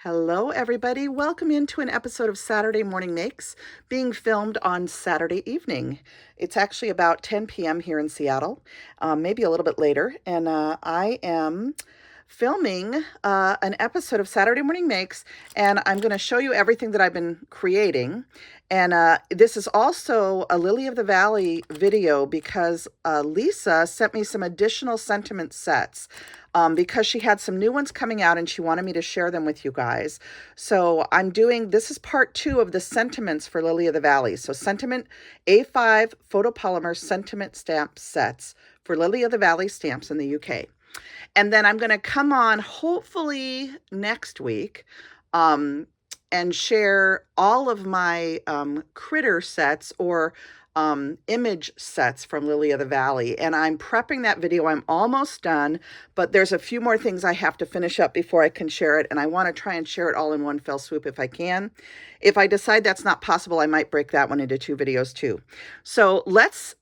Hello, everybody. Welcome into an episode of Saturday Morning Makes being filmed on Saturday evening. It's actually about 10 p.m. here in Seattle, maybe a little bit later. And I am filming an episode of Saturday Morning Makes, and I'm going to show you everything that I've been creating. And this is also a Lily of the Valley video because Lisa sent me some additional sentiment sets because she had some new ones coming out and she wanted me to share them with you guys. So this is part 2 of the sentiments for Lily of the Valley. So sentiment A5 photopolymer sentiment stamp sets for Lily of the Valley stamps in the UK. And then I'm going to come on hopefully next week and share all of my critter sets or image sets from Lily of the Valley. And I'm prepping that video. I'm almost done, but there's a few more things I have to finish up before I can share it. And I want to try and share it all in one fell swoop if I can. If I decide that's not possible, I might break that one into 2 videos too. So let's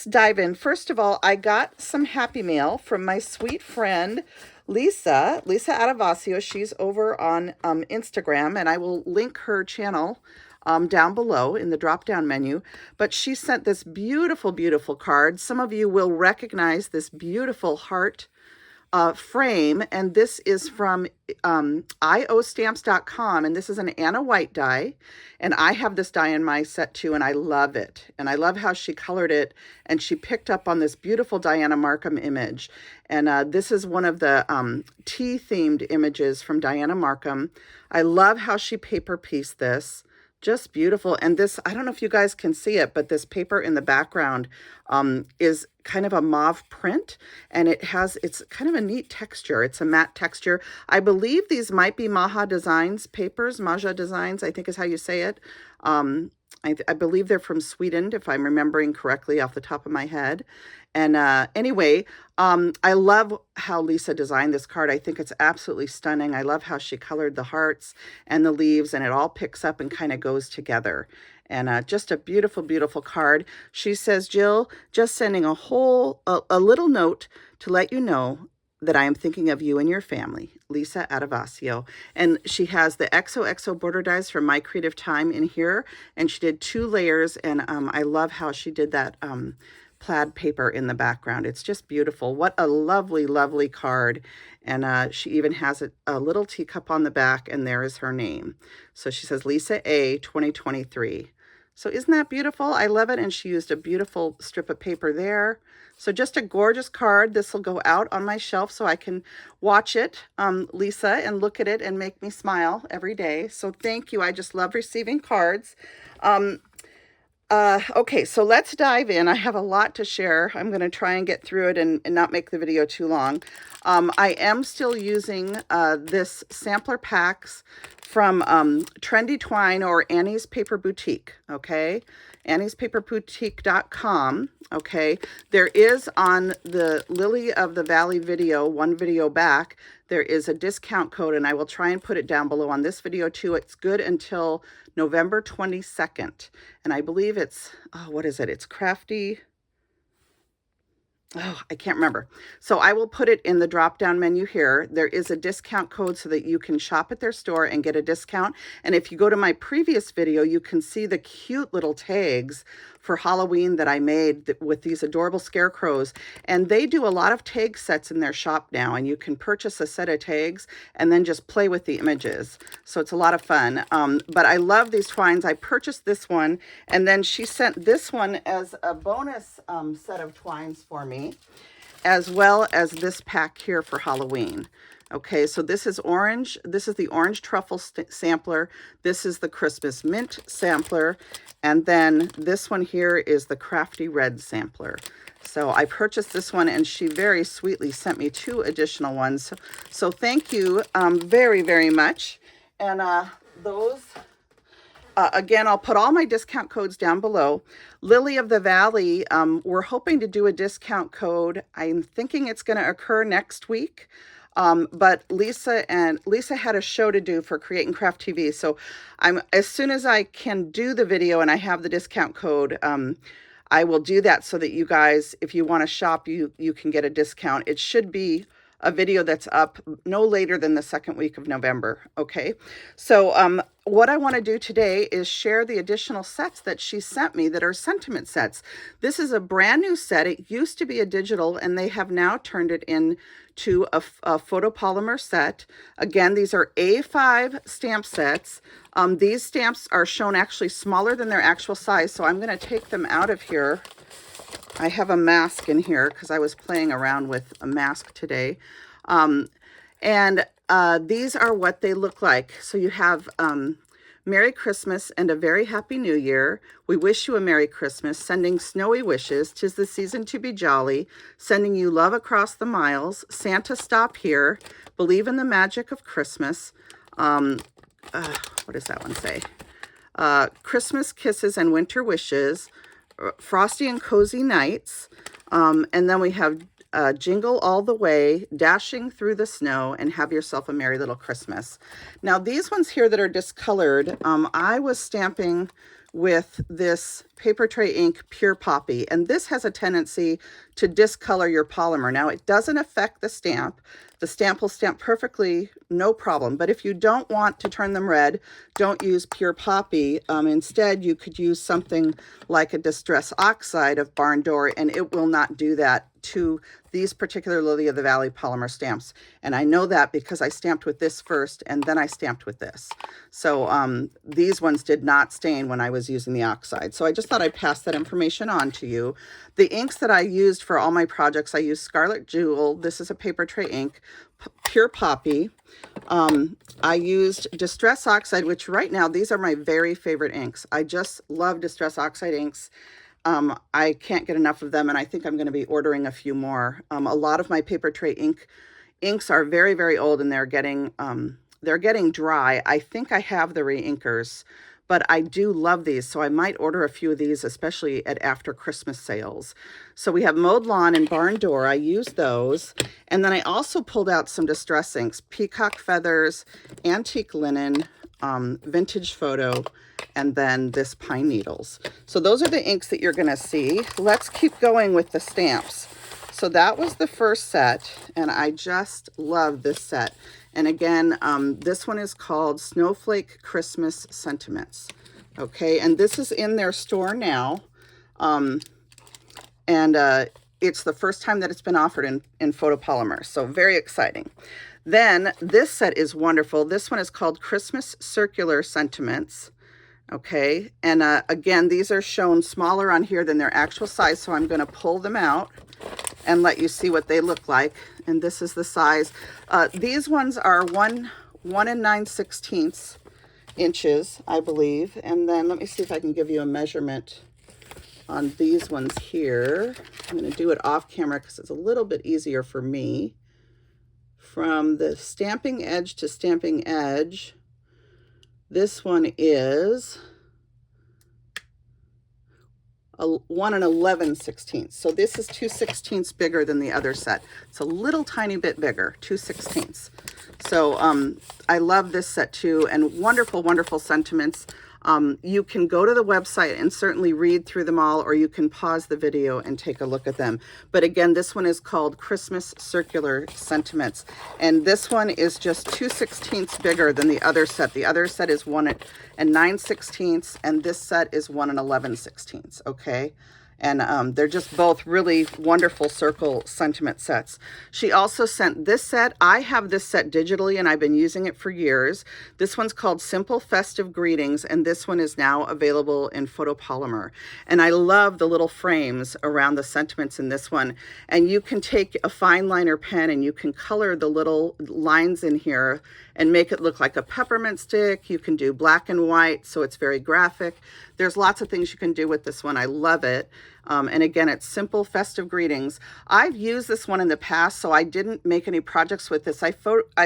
dive in. First of all, I got some happy mail from my sweet friend, Lisa Adornit. She's over on Instagram, and I will link her channel down below in the drop-down menu. But she sent this beautiful, beautiful card. Some of you will recognize this beautiful heart frame, and this is from iostamps.com, and this is an Anna White die, and I have this die in my set too, and I love it, and I love how she colored it, and she picked up on this beautiful Diana Markham image, and this is one of the tea-themed images from Diana Markham. I love how she paper pieced this. Just beautiful. And this, I don't know if you guys can see it, but this paper in the background is kind of a mauve print, and it's kind of a neat texture. It's a matte texture. I believe these might be Maja Designs papers. Maja Designs, I think is how you say it. I believe they're from Sweden, if I'm remembering correctly off the top of my head. And anyway, I love how Lisa designed this card. I think it's absolutely stunning. I love how she colored the hearts and the leaves, and it all picks up and kind of goes together. And just a beautiful, beautiful card. She says, Jill, just sending a little note to let you know that I am thinking of you and your family, Lisa Adornit. And she has the XOXO border dies from My Creative Time in here, and she did 2 layers, and I love how she did that plaid paper in the background. It's just beautiful. What a lovely, lovely card. And she even has a little teacup on the back, and there is her name. So she says Lisa A 2023. So isn't that beautiful? I love it. And she used a beautiful strip of paper there. So just a gorgeous card. This will go out on my shelf so I can watch it, Lisa, and look at it and make me smile every day. So thank you. I just love receiving cards. Okay, so let's dive in. I have a lot to share. I'm going to try and get through it and not make the video too long. I am still using this sampler packs from Trendy Twine or Annie's Paper Boutique, okay? Annie'sPaperBoutique.com, okay? There is on the Lily of the Valley video, one video back, there is a discount code, and I will try and put it down below on this video too. It's good until November 22nd. And I believe it's, what is it? It's Crafty. I can't remember. So I will put it in the drop-down menu here. There is a discount code so that you can shop at their store and get a discount. And if you go to my previous video, you can see the cute little tags for Halloween that I made with these adorable scarecrows. And they do a lot of tag sets in their shop now, and you can purchase a set of tags and then just play with the images. So it's a lot of fun. But I love these twines. I purchased this one, and then she sent this one as a bonus set of twines for me, as well as this pack here for Halloween. Okay, so this is orange. This is the orange truffle sampler. This is the Christmas mint sampler. And then this one here is the crafty red sampler. So I purchased this one, and she very sweetly sent me 2 additional ones. So thank you very, very much. And those... again, I'll put all my discount codes down below. Lily of the Valley, we're hoping to do a discount code. I'm thinking it's going to occur next week. But Lisa had a show to do for Create and Craft TV. So as soon as I can do the video and I have the discount code, I will do that so that you guys, if you want to shop, you can get a discount. It should be a video that's up no later than the second week of November. Okay, so what I want to do today is share the additional sets that she sent me that are sentiment sets. This is a brand new set. It used to be a digital, and they have now turned it into a photopolymer set. Again, these are A5 stamp sets. These stamps are shown actually smaller than their actual size, so I'm going to take them out of here. I have a mask in here because I was playing around with a mask today. And these are what they look like. So you have Merry Christmas and a very Happy New Year. We wish you a Merry Christmas, sending snowy wishes. 'Tis the season to be jolly, sending you love across the miles. Santa, stop here. Believe in the magic of Christmas. What does that one say? Christmas kisses and winter wishes. Frosty and cozy nights. And then we have jingle all the way, dashing through the snow, and have yourself a merry little Christmas. Now these ones here that are discolored, I was stamping with this paper tray ink Pure Poppy, and this has a tendency to discolor your polymer. Now it doesn't affect the stamp. The stamp will stamp perfectly, no problem. But if you don't want to turn them red, don't use Pure Poppy. Instead, you could use something like a Distress Oxide of Barn Door, and it will not do that to these particular Lily of the Valley polymer stamps. And I know that because I stamped with this first, and then I stamped with this. So these ones did not stain when I was using the oxide. So I just thought I'd pass that information on to you. The inks that I used for all my projects, I used Scarlet Jewel. This is a paper tray ink. Pure Poppy. I used Distress Oxide, which right now, these are my very favorite inks. I just love Distress Oxide inks. I can't get enough of them, and I think I'm going to be ordering a few more. A lot of my paper tray inks are very, very old, and they're getting dry. I think I have the re-inkers, but I do love these, so I might order a few of these, especially at after Christmas sales. So we have Mowed Lawn and Barn Door. I used those, and then I also pulled out some distress inks: Peacock Feathers, Antique Linen, Vintage Photo, and then this Pine Needles. So those are the inks that you're going to see. Let's keep going with the stamps. So that was the first set, and I just love this set. And again, this one is called Snowflake Christmas Sentiments. Okay, and this is in their store now. It's the first time that it's been offered in photopolymer, so very exciting. Then this set is wonderful. This one is called Christmas Circular Sentiments. Okay, and again, these are shown smaller on here than their actual size, so I'm going to pull them out and let you see what they look like. And this is the size. These ones are 1 9/16 inches, I believe. And then let me see if I can give you a measurement on these ones here. I'm going to do it off camera because it's a little bit easier for me. From the stamping edge to stamping edge, this one is 1 11/16. So this is 2/16 bigger than the other set. It's a little tiny bit bigger, 2/16. So I love this set too, and wonderful, wonderful sentiments. You can go to the website and certainly read through them all, or you can pause the video and take a look at them. But again, this one is called Christmas Circular Sentiments. And this one is just 2/16 bigger than the other set. The other set is 1 9/16, and this set is 1 11/16, okay? And they're just both really wonderful circle sentiment sets. She also sent this set. I have this set digitally, and I've been using it for years. This one's called Simple Festive Greetings, and this one is now available in photopolymer. And I love the little frames around the sentiments in this one. And you can take a fine liner pen and you can color the little lines in here and make it look like a peppermint stick. You can do black and white, so it's very graphic. There's lots of things you can do with this one. I love it. And again, it's Simple Festive Greetings. I've used this one in the past, so I didn't make any projects with this. I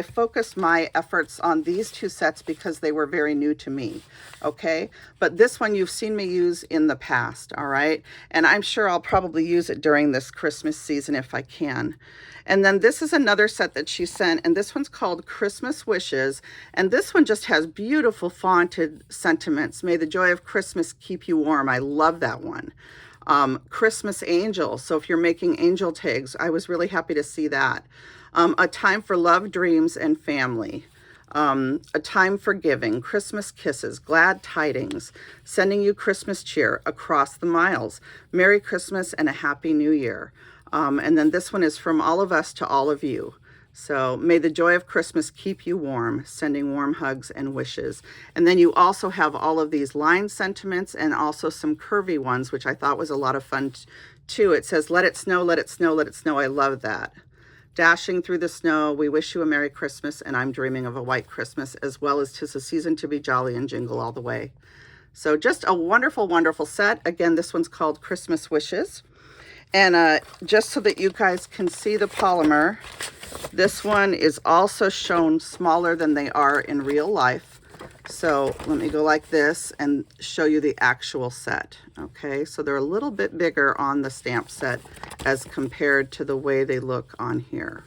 focused my efforts on these two sets because they were very new to me, okay? But this one you've seen me use in the past, all right? And I'm sure I'll probably use it during this Christmas season if I can. And then this is another set that she sent, and this one's called Christmas Wishes. And this one just has beautiful fonted sentiments. May the joy of Christmas keep you warm. I love that one. Christmas Angel. So if you're making angel tags, I was really happy to see that. A time for love, dreams, and family. A time for giving, Christmas kisses, glad tidings, sending you Christmas cheer across the miles. Merry Christmas and a Happy New Year. And then this one is from all of us to all of you. So may the joy of Christmas keep you warm, sending warm hugs and wishes. And then you also have all of these line sentiments and also some curvy ones, which I thought was a lot of fun too. It says, let it snow, let it snow, let it snow. I love that. Dashing through the snow, we wish you a Merry Christmas, and I'm dreaming of a white Christmas, as well as 'tis a season to be jolly and jingle all the way. So just a wonderful, wonderful set. Again, this one's called Christmas Wishes. And just so that you guys can see the polymer, this one is also shown smaller than they are in real life. So let me go like this and show you the actual set. Okay, so they're a little bit bigger on the stamp set as compared to the way they look on here.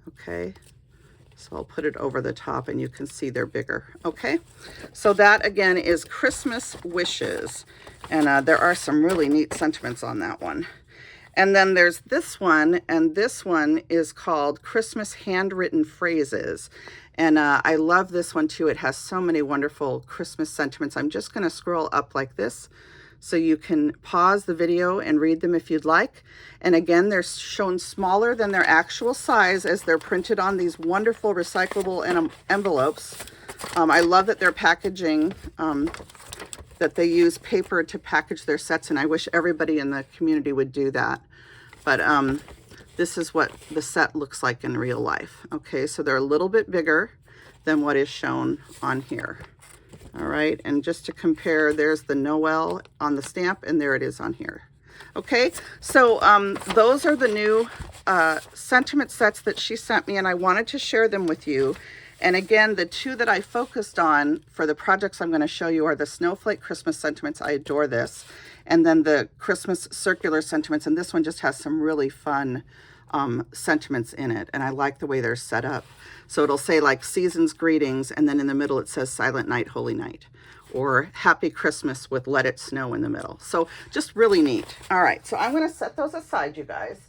Okay, so I'll put it over the top and you can see they're bigger. Okay, so that again is Christmas Wishes. And there are some really neat sentiments on that one. And then there's this one, and this one is called Christmas Handwritten Phrases. And I love this one too. It has so many wonderful Christmas sentiments. I'm just going to scroll up like this so you can pause the video and read them if you'd like. And again, they're shown smaller than their actual size as they're printed on these wonderful recyclable envelopes. I love that they're packaging, that they use paper to package their sets, and I wish everybody in the community would do that. But this is what the set looks like in real life. Okay, so they're a little bit bigger than what is shown on here. All right, and just to compare, there's the Noel on the stamp, and there it is on here. Okay, so those are the new sentiment sets that she sent me, and I wanted to share them with you. And again, the two that I focused on for the projects I'm going to show you are the Snowflake Christmas Sentiments. I adore this. And then the Christmas Circular Sentiments. And this one just has some really fun sentiments in it. And I like the way they're set up. So it'll say like Season's Greetings. And then in the middle it says Silent Night, Holy Night. Or Happy Christmas with Let It Snow in the middle. So just really neat. All right, so I'm going to set those aside, you guys.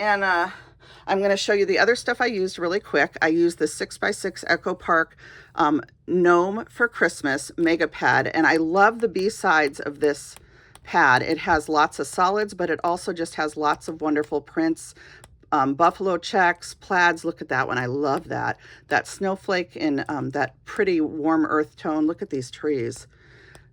And I'm going to show you the other stuff I used really quick. I used the 6x6 Echo Park Gnome for Christmas Mega Pad, and I love the B-sides of this pad. It has lots of solids, but it also just has lots of wonderful prints, buffalo checks, plaids. Look at that one. I love that. That snowflake in that pretty warm earth tone. Look at these trees.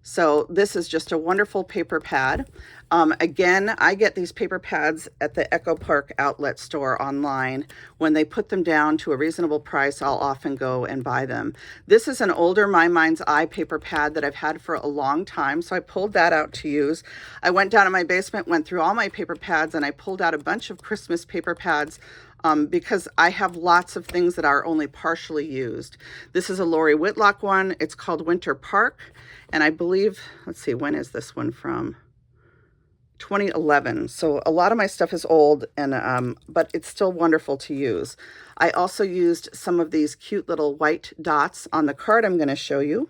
So this is just a wonderful paper pad. Again, I get these paper pads at the Echo Park outlet store online. When they put them down to a reasonable price, I'll often go and buy them. This is an older My Mind's Eye paper pad that I've had for a long time, so I pulled that out to use. I went down in my basement, went through all my paper pads, and I pulled out a bunch of Christmas paper pads because I have lots of things that are only partially used. This is a Lori Whitlock one. It's called Winter Park. And I believe, let's see, when is this one from? 2011. So a lot of my stuff is old, and but it's still wonderful to use. I also used some of these cute little white dots on the card I'm going to show you.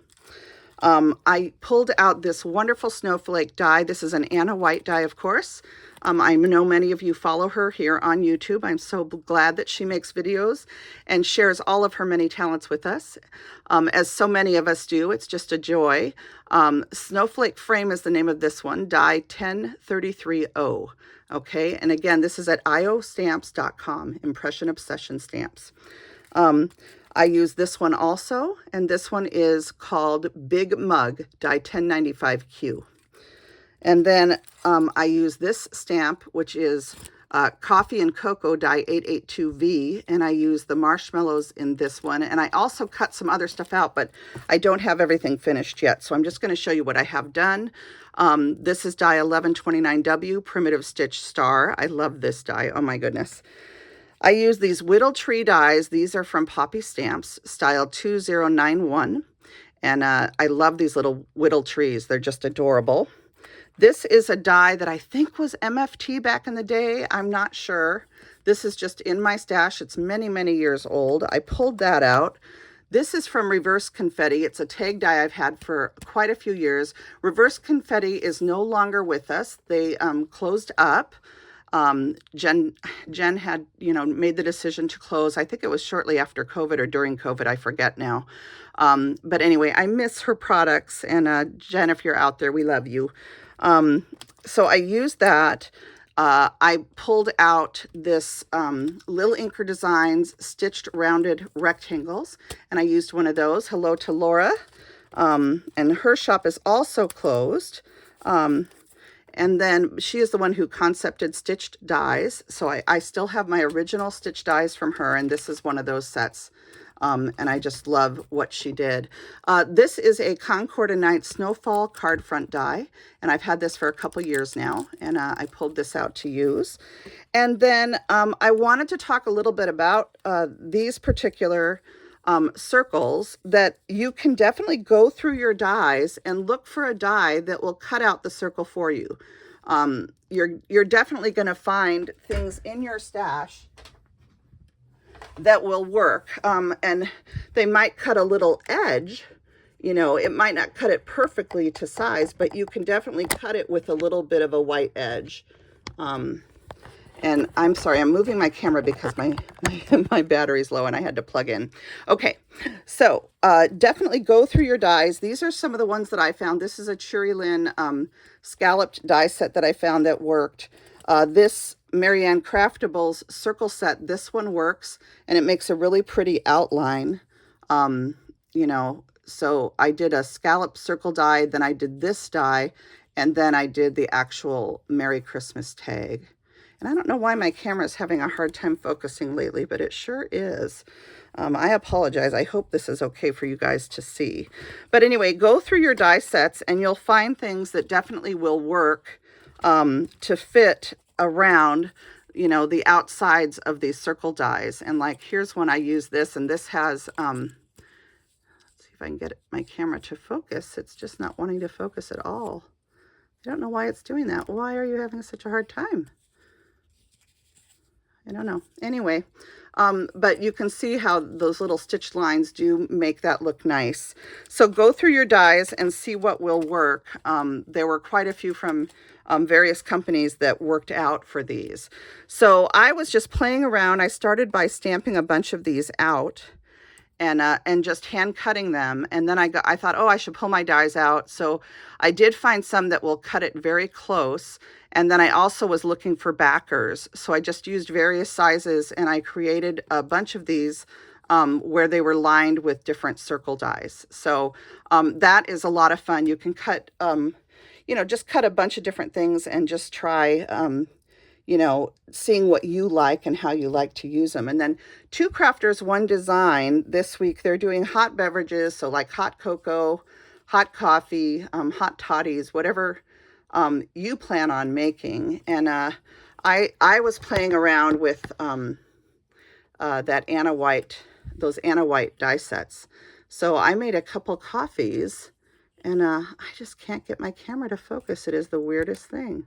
I pulled out this wonderful snowflake die. This is an Anna White die, of course. I know many of you follow her here on YouTube. I'm so glad that she makes videos and shares all of her many talents with us, as so many of us do. It's just a joy. Snowflake Frame is the name of this one, die 10330. Okay, and again, this is at iostamps.com, Impression Obsession Stamps. I use this one also, and this one is called Big Mug, die 1095Q. And then I use this stamp, which is Coffee and Cocoa die 882V, and I use the marshmallows in this one. And I also cut some other stuff out, but I don't have everything finished yet. So I'm just going to show you what I have done. This is die 1129W, Primitive Stitch Star. I love this die. Oh my goodness. I use these Whittle Tree dies. These are from Poppy Stamps, style 2091. And I love these little whittle trees. They're just adorable. This is a die that I think was MFT back in the day. I'm not sure. This is just in my stash. It's many, many years old. I pulled that out. This is from Reverse Confetti. It's a tag die I've had for quite a few years. Reverse Confetti is no longer with us. They closed up. Jen had, made the decision to close. I think it was shortly after COVID or during COVID. I forget now. But anyway, I miss her products. And Jen, if you're out there, we love you. So I used that. I pulled out this Lil Inker Designs stitched rounded rectangles, and I used one of those. Hello to Laura. And her shop is also closed. And then she is the one who concepted stitched dies. So I still have my original stitched dies from her, and this is one of those sets. And I just love what she did. This is a Concord and Night Snowfall card front die, and I've had this for a couple years now, and I pulled this out to use. And then I wanted to talk a little bit about these particular circles that you can definitely go through your dies and look for a die that will cut out the circle for you. You're definitely going to find things in your stash that will work, and they might cut a little edge. It might not cut it perfectly to size, but you can definitely cut it with a little bit of a white edge. And I'm sorry, I'm moving my camera because my battery's low and I had to plug in. Okay, so definitely go through your dies. These are some of the ones that I found. This is a Cheery-Lynn scalloped die set that I found that worked. This Marianne Craftables circle set, this one works, and it makes a really pretty outline. So I did a scallop circle die, then I did this die, and then I did the actual Merry Christmas tag. And I don't know why my camera is having a hard time focusing lately, but it sure is. I apologize. I hope this is okay for you guys to see. But anyway, go through your die sets and you'll find things that definitely will work to fit around, the outsides of these circle dies. And like, here's one I use this, and this has, let's see if I can get my camera to focus. It's just not wanting to focus at all. I don't know why it's doing that. Why are you having such a hard time? I don't know. Anyway, but you can see how those little stitched lines do make that look nice. So go through your dies and see what will work. There were quite a few from various companies that worked out for these. So I was just playing around. I started by stamping a bunch of these out and just hand cutting them. And then I thought, oh, I should pull my dies out. So I did find some that will cut it very close. And then I also was looking for backers. So I just used various sizes and I created a bunch of these where they were lined with different circle dies. So that is a lot of fun. You can cut, just cut a bunch of different things and just try, seeing what you like and how you like to use them. And then Two Crafters, One Design, this week they're doing hot beverages. So like hot cocoa, hot coffee, hot toddies, whatever you plan on making. And I was playing around with that Anna White, those Anna White die sets. So I made a couple coffees and I just can't get my camera to focus. It is the weirdest thing.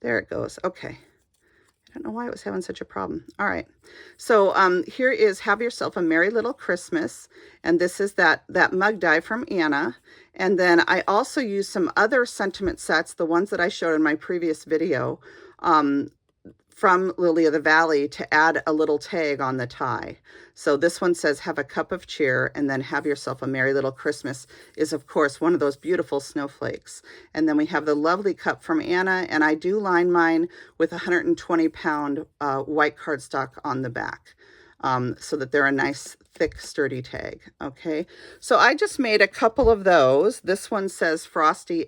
There it goes. Okay. I don't know why it was having such a problem. All right. So here is Have Yourself a Merry Little Christmas. And this is that mug die from Anna. And then I also used some other sentiment sets, the ones that I showed in my previous video, from Lily of the Valley to add a little tag on the tie. So this one says, have a cup of cheer, and then have yourself a merry little Christmas is, of course, one of those beautiful snowflakes. And then we have the lovely cup from Anna, and I do line mine with 120-pound white cardstock on the back so that they're a nice, thick, sturdy tag. Okay, so I just made a couple of those. This one says Frosty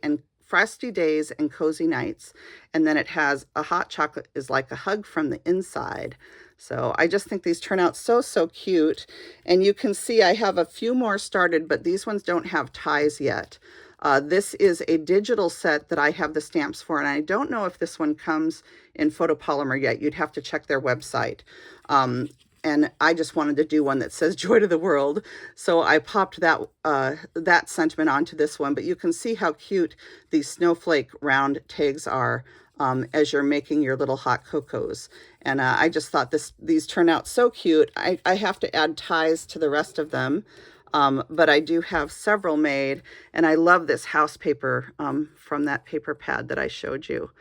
Days and Cozy Nights. And then it has a hot chocolate is like a hug from the inside. So I just think these turn out so, so cute. And you can see I have a few more started, but these ones don't have ties yet. This is a digital set that I have the stamps for, and I don't know if this one comes in photopolymer yet. You'd have to check their website. And I just wanted to do one that says Joy to the World. So I popped that sentiment onto this one. But you can see how cute these snowflake round tags are as you're making your little hot cocos. And I just thought these turn out so cute. I have to add ties to the rest of them. But I do have several made. And I love this house paper from that paper pad that I showed you.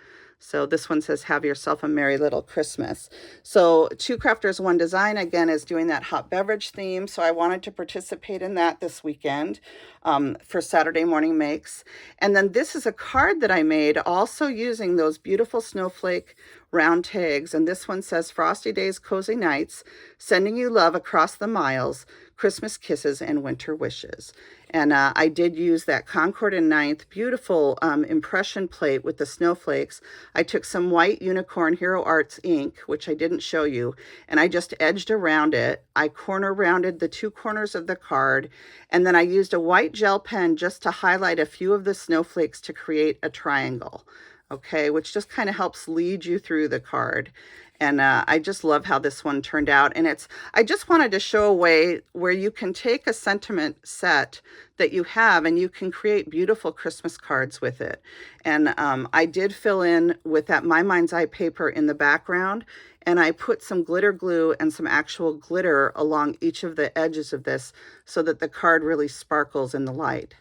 So this one says, have yourself a merry little Christmas. So Two Crafters, One Design, again, is doing that hot beverage theme. So I wanted to participate in that this weekend for Saturday Morning Makes. And then this is a card that I made also using those beautiful Snowflake round tags. And this one says, Frosty Days, Cozy Nights, sending you love across the miles, Christmas kisses and winter wishes. And I did use that Concord and Ninth beautiful impression plate with the snowflakes. I took some white Unicorn Hero Arts ink, which I didn't show you, and I just edged around it. I corner rounded the two corners of the card, and then I used a white gel pen just to highlight a few of the snowflakes to create a triangle, okay, which just kind of helps lead you through the card. And I just love how this one turned out. And I just wanted to show a way where you can take a sentiment set that you have and you can create beautiful Christmas cards with it. And I did fill in with that My Mind's Eye paper in the background. And I put some glitter glue and some actual glitter along each of the edges of this so that the card really sparkles in the light.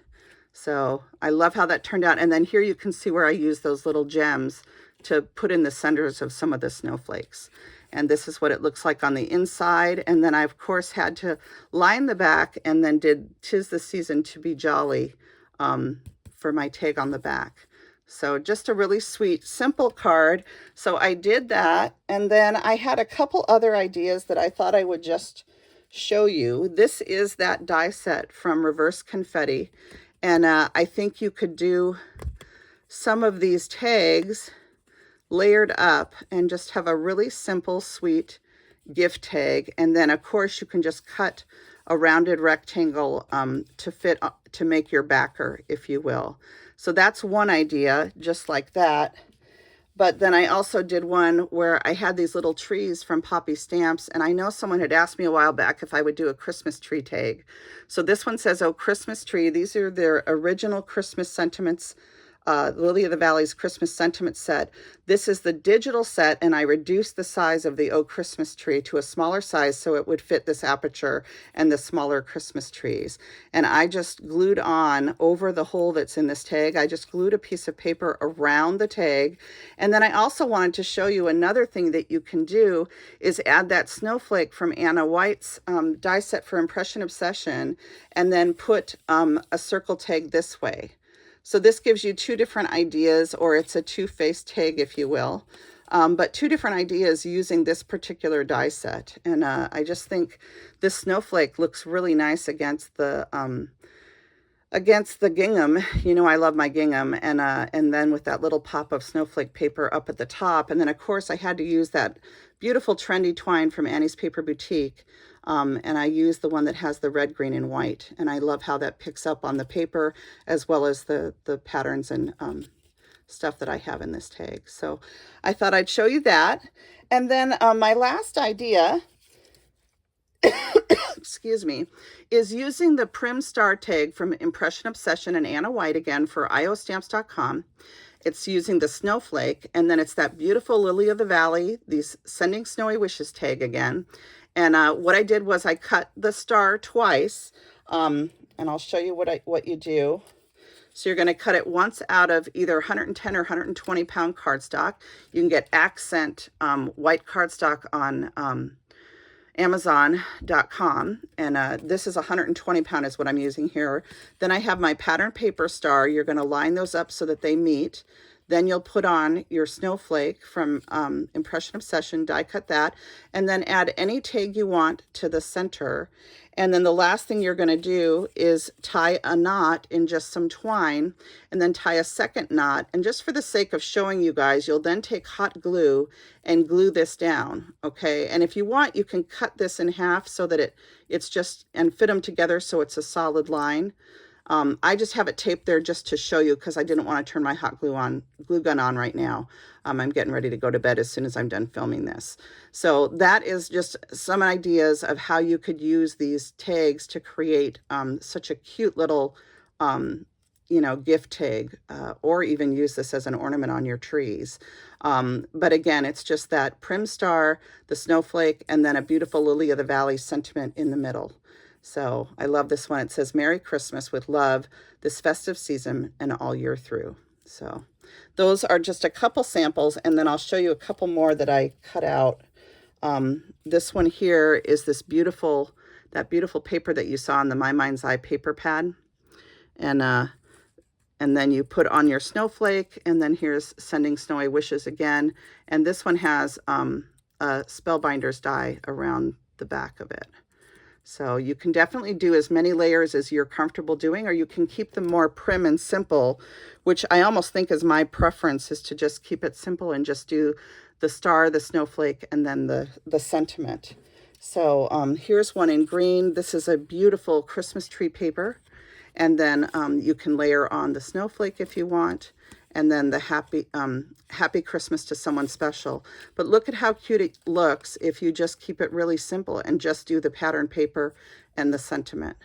So I love how that turned out. And then here you can see where I use those little gems to put in the centers of some of the snowflakes. And this is what it looks like on the inside. And then I, of course, had to line the back and then did 'Tis the Season to Be Jolly for my tag on the back. So just a really sweet, simple card. So I did that. And then I had a couple other ideas that I thought I would just show you. This is that die set from Reverse Confetti. And I think you could do some of these tags layered up and just have a really simple, sweet gift tag. And then, of course, you can just cut a rounded rectangle to fit, to make your backer, if you will. So that's one idea, just like that. But then I also did one where I had these little trees from Poppy Stamps, and I know someone had asked me a while back if I would do a Christmas tree tag. So this one says, oh, Christmas tree. These are their original Christmas sentiments, Lily of the Valley's Christmas sentiment set. This is the digital set, and I reduced the size of the Oh Christmas Tree to a smaller size so it would fit this aperture and the smaller Christmas trees. And I just glued on over the hole that's in this tag. I just glued a piece of paper around the tag. And then I also wanted to show you another thing that you can do is add that snowflake from Anna White's die set for Impression Obsession, and then put a circle tag this way. So this gives you two different ideas, or it's a two-faced tag, if you will, but two different ideas using this particular die set. And I just think this snowflake looks really nice against the gingham. You know, I love my gingham, and then with that little pop of snowflake paper up at the top. And then, of course, I had to use that beautiful trendy twine from Annie's Paper Boutique. And I use the one that has the red, green, and white. And I love how that picks up on the paper as well as the patterns and stuff that I have in this tag. So I thought I'd show you that. And then my last idea, excuse me, is using the Prim Star tag from Impression Obsession and Anna White again for iostamps.com. It's using the snowflake, and then it's that beautiful Lily of the Valley, these Sending Snowy Wishes tag again. And what I did was I cut the star twice, and I'll show you what you do. So you're going to cut it once out of either 110 or 120 pound cardstock. You can get accent white cardstock on Amazon.com, and this is 120 pound is what I'm using here. Then I have my pattern paper star. You're going to line those up so that they meet. Then you'll put on your snowflake from Impression Obsession, die cut that, and then add any tag you want to the center. And then the last thing you're going to do is tie a knot in just some twine, and then tie a second knot. And just for the sake of showing you guys, you'll then take hot glue and glue this down, okay? And if you want, you can cut this in half so that it's just, and fit them together so it's a solid line. I just have it taped there just to show you because I didn't want to turn my hot glue gun on right now. I'm getting ready to go to bed as soon as I'm done filming this. So that is just some ideas of how you could use these tags to create such a cute little, gift tag, or even use this as an ornament on your trees. But again, it's just that Prim Star, the snowflake, and then a beautiful Lily of the Valley sentiment in the middle. So I love this one. It says, Merry Christmas with love, this festive season and all year through. So those are just a couple samples, and then I'll show you a couple more that I cut out. This one here is this beautiful, that beautiful paper that you saw on the My Mind's Eye paper pad. And then you put on your snowflake, and then here's Sending Snowy Wishes again. And this one has a Spellbinder's die around the back of it. So you can definitely do as many layers as you're comfortable doing, or you can keep them more prim and simple, which I almost think is my preference, is to just keep it simple and just do the star, the snowflake, and then the sentiment. So here's one in green. This is a beautiful Christmas tree paper. And then you can layer on the snowflake if you want, and then the happy Christmas to someone special. But look at how cute it looks if you just keep it really simple and just do the pattern paper and the sentiment.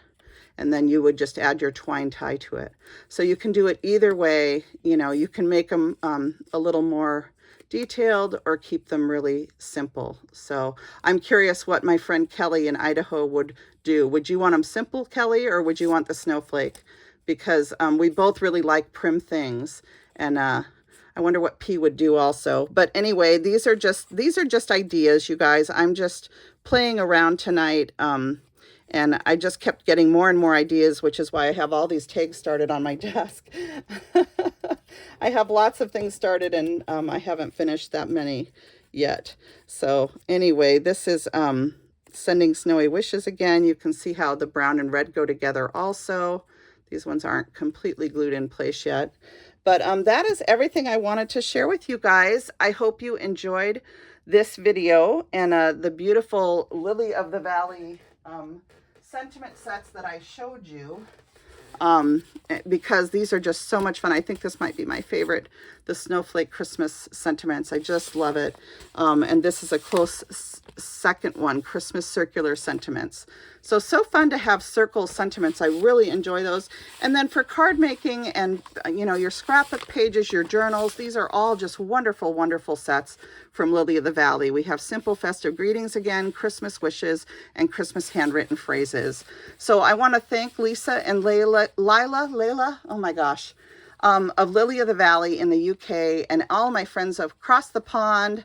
And then you would just add your twine tie to it. So you can do it either way. You know, you can make them a little more detailed or keep them really simple. So I'm curious what my friend Kelly in Idaho would do. Would you want them simple, Kelly, or would you want the snowflake? Because we both really like prim things, and I wonder what P would do also. But anyway, these are just ideas, you guys. I'm just playing around tonight, and I just kept getting more and more ideas, which is why I have all these tags started on my desk. I have lots of things started, and I haven't finished that many yet. So anyway, this is Sending Snowy Wishes again. You can see how the brown and red go together also. These ones aren't completely glued in place yet. But that is everything I wanted to share with you guys. I hope you enjoyed this video and the beautiful Lily of the Valley sentiment sets that I showed you, because these are just so much fun. I think this might be my favorite, the Snowflake Christmas sentiments. I just love it. And this is a close second one, Christmas Circular Sentiments. So fun to have circle sentiments. I really enjoy those. And then for card making and, you know, your scrapbook pages, your journals, these are all just wonderful, wonderful sets from Lily of the Valley. We have simple festive greetings again, Christmas wishes, and Christmas handwritten phrases. So I want to thank Lisa and Lila, oh my gosh, of Lily of the Valley in the UK, and all my friends across the pond,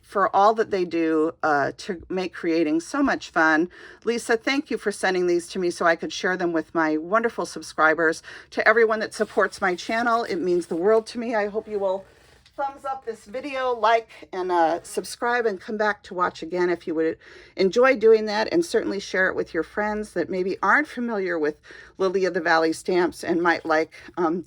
for all that they do to make creating so much fun. Lisa, thank you for sending these to me so I could share them with my wonderful subscribers. To everyone that supports my channel, it means the world to me. I hope you will thumbs up this video, like, and subscribe, and come back to watch again if you would enjoy doing that, and certainly share it with your friends that maybe aren't familiar with Lily of the Valley stamps and might like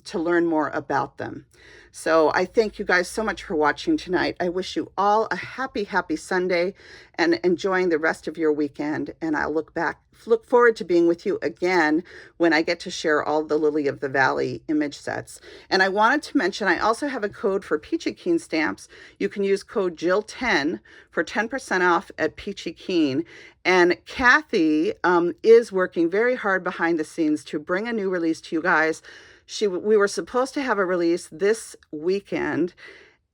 to learn more about them. So I thank you guys so much for watching tonight. I wish you all a happy, happy Sunday and enjoying the rest of your weekend. And I'll look forward to being with you again when I get to share all the Lily of the Valley image sets. And I wanted to mention, I also have a code for Peachy Keen stamps. You can use code Jill10 for 10% off at Peachy Keen. And Kathy is working very hard behind the scenes to bring a new release to you guys. We were supposed to have a release this weekend,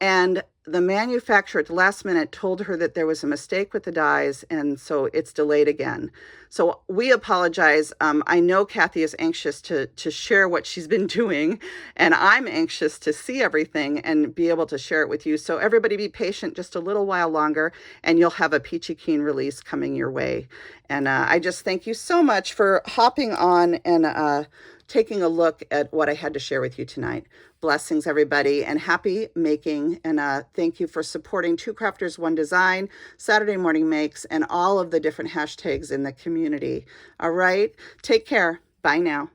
and the manufacturer at the last minute told her that there was a mistake with the dies, and so it's delayed again. So we apologize. I know Kathy is anxious to share what she's been doing, and I'm anxious to see everything and be able to share it with you. So everybody be patient just a little while longer, and you'll have a Peachy Keen release coming your way. And I just thank you so much for hopping on and taking a look at what I had to share with you tonight. Blessings, everybody, and happy making. And thank you for supporting Two Crafters, One Design, Saturday Morning Makes, and all of the different hashtags in the community. All right, take care. Bye now.